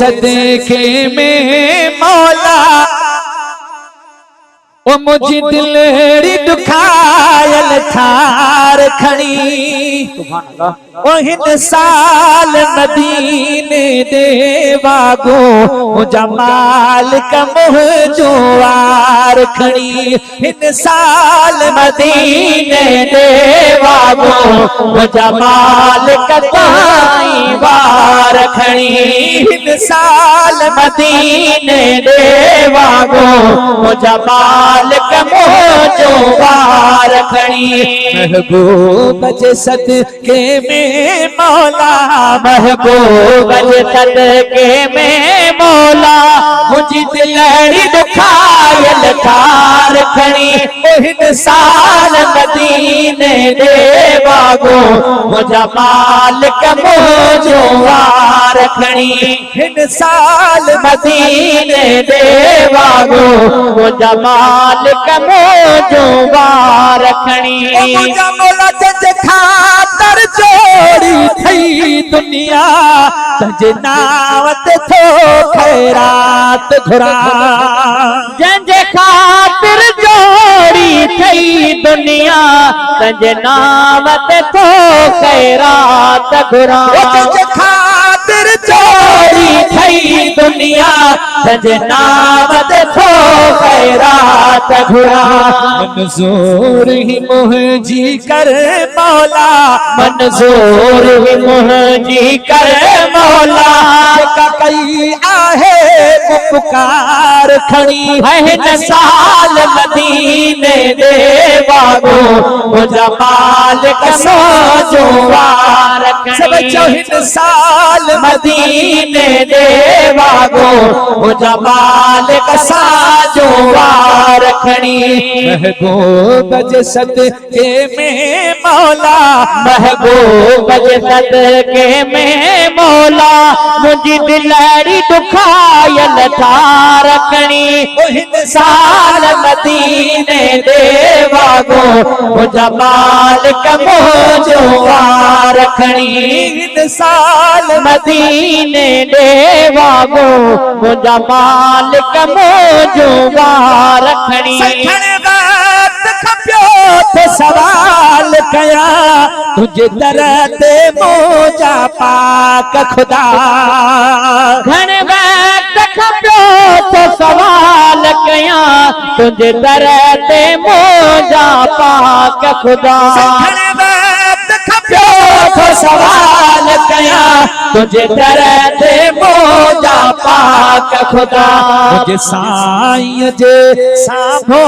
सदके में मौला ओ मुझी दिलड़ी दुखायल थार खणी ओ हिन साल मदीने दे वागो मुझा मालिक मुझो वार खणी हिन साल मदीने दे वागो मुझा मालिक ताई वार खणी हिन साल मदीने दे वागो मुझा मालिक मुझो वार खणी महबूब जे सदके में मौला महबूब जे सदके में मौला मुझी दिलड़ी दुखायल थार खणी हिन साल मदीने दे वागो मुझा मालिक मुझो वार खणी हिन साल मदीने दे वागो मुझा मालिक मुझो वार खणी मुझा मौला जज खातर जोड़ी थई दुनिया तज नावत थो खैरात घुरा जंहिंजे खातिर जोड़ी थई दुनिया तज नावत थो खैरात घुरा जंहिंजे खातिर जोड़ी थई दुनिया तज नावत थो खैरात घुरा मंजूर ही मुझी कर मौला मंजूर ही मुझी कर मौला का कई आहे पुकार खड़ी है न साल मदीने दे वागो मुझा मालिक मुझो वार सब चौहिन साल मदीने दे वागो मुझा मालिक साजो वार खड़ी महबूब जे सदके में मौला महबूब जे सदके में मौला मुझी दिलड़ी दुखायल थार खणी हिन साल मदीने दे वागो मुझा मालिक मुझो वार खणी हिन साल मदीने दे वागो मुझा मालिक मुझो वार खणी सवाल कया तुझे दर ते मोजा पाक खुदा घण वक्त खपियो तो सवाल कया तुझे दर ते मोजा पाक खुदा घण वक्त खपियो तो सवाल कया तुझे दर ते मोजा पाक खुदा मुझे साईं जे सामो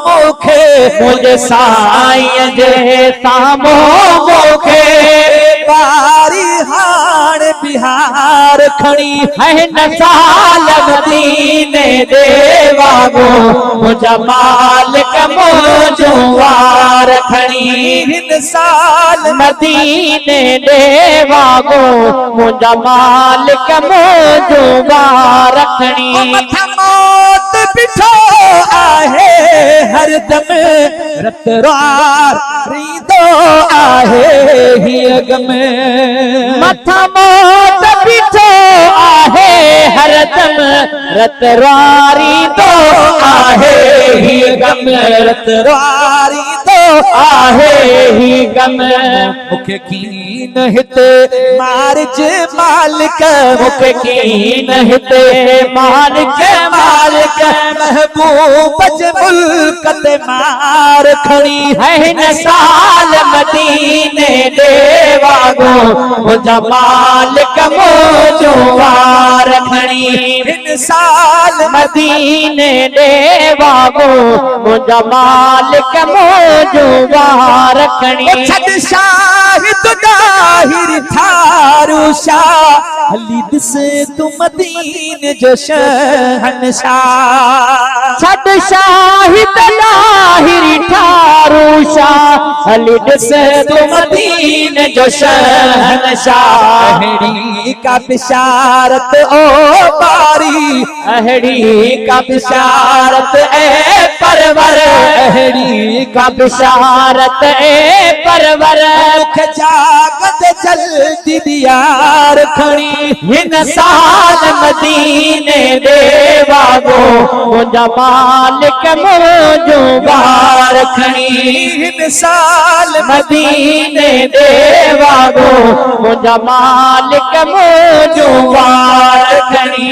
मुखे मुझे साईं जे सामो मुखे बारी हाण बिहार खणी है न साल मदीने दे वागो मुझा मालिक मुझो वार खणी हिन साल मदीने दे वागो मुझा मालिक मुझो वार खणी मौत बिठो आहे हर दम रत रार रीदो आहे ही गम मथा मौत बिठो आहे हर दम रत रारी दो आहे ही गम रत रारी दो आहे ही गम मुखे कीन हिते मारिज मालिक मुखे कीन हिते मालिक मालिक महबूब जे मुल्क ते मार खड़ी है न साल मदीने दे वागो मुझा मालिक मुझो वार खड़ी हिन साल मदीने दे वागो मुझा मालिक मुझो वार खड़ी छद शाहिद गाहिर थारू शाह अली दिसे तू मदीने जो शहंशाह छद शाहिद गाहिर थारू शाह अली दिसे तू मदीने जो शहंशाह अहड़ी का बिशारत ओ बारी अहड़ी का बिशारत ए परवर अहड़ी का बिशारत ए परवर जागत जल्दी दियार खड़ी हिन साल वागो मुंहिंजा मालिक मुंहिंजो बार खणी मिसाल मदीने दे वागो मुंहिंजा मालिक मुंहिंजो बार खणी